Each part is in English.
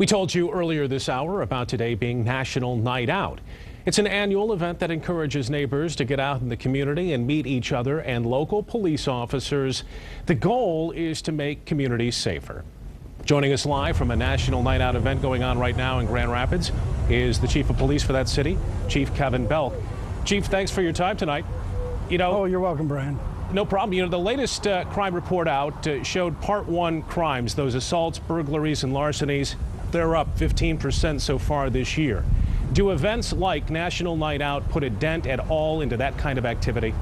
We told you earlier this hour about today being National Night Out. It's an annual event that encourages neighbors to get out in the community and meet each other and local police officers. The goal is to make communities safer. Joining us live from a National Night Out event going on right now in Grand Rapids is the Chief of Police for that city, Chief Kevin Belk. Chief, thanks for your time tonight. Oh, you're welcome, Brian. No problem. The latest crime report out showed Part 1 crimes, those assaults, burglaries, and larcenies, they're up 15% so far this year. Do events like National Night Out put a dent at all into that kind of activity?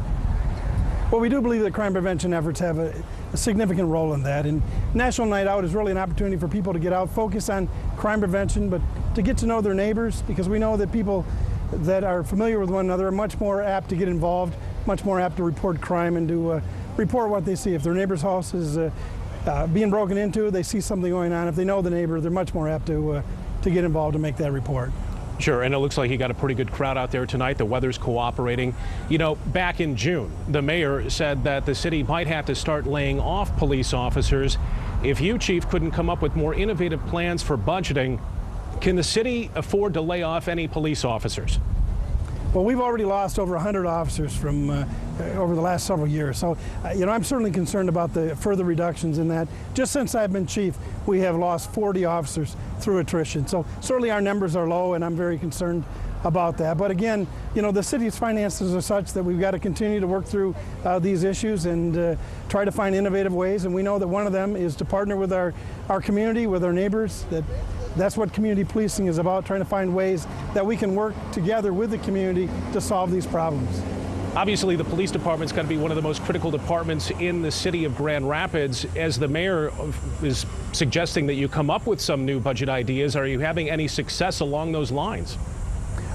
Well, we do believe that crime prevention efforts have a significant role in that. And National Night Out is really an opportunity for people to get out, focus on crime prevention, but to get to know their neighbors, because we know that people that are familiar with one another are much more apt to get involved, much more apt to report crime and to report what they see. If their neighbor's house is being broken into, they see something going on, if they know the neighbor, they're much more apt to get involved and make that report. Sure, and it looks like you got a pretty good crowd out there tonight. The weather's cooperating. Back in June, the mayor said that the city might have to start laying off police officers. If you, Chief, couldn't come up with more innovative plans for budgeting, can the city afford to lay off any police officers? Well, we've already lost over 100 officers from over the last several years. So, I'm certainly concerned about the further reductions in that. Just since I've been chief, we have lost 40 officers through attrition. So certainly our numbers are low, and I'm very concerned about that. But again, the city's finances are such that we've got to continue to work through these issues and try to find innovative ways. And we know that one of them is to partner with our community, with our neighbors. That's what community policing is about, trying to find ways that we can work together with the community to solve these problems. Obviously, the police department's got to be one of the most critical departments in the city of Grand Rapids. As the mayor is suggesting that you come up with some new budget ideas, are you having any success along those lines?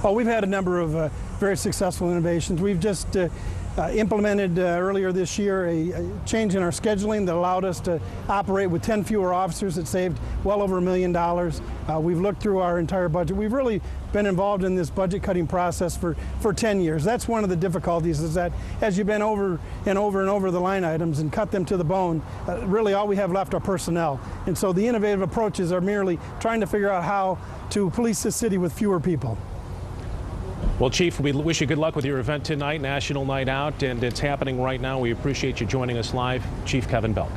Oh, we've had a number of very successful innovations. We've just implemented earlier this year a change in our scheduling that allowed us to operate with 10 fewer officers. It saved well over $1 million. We've looked through our entire budget. We've really been involved in this budget cutting process for 10 years. That's one of the difficulties, is that as you've been over and over the line items and cut them to the bone, really all we have left are personnel. And so the innovative approaches are merely trying to figure out how to police the city with fewer people. Well, Chief, we wish you good luck with your event tonight, National Night Out, and it's happening right now. We appreciate you joining us live. Chief Kevin Belk.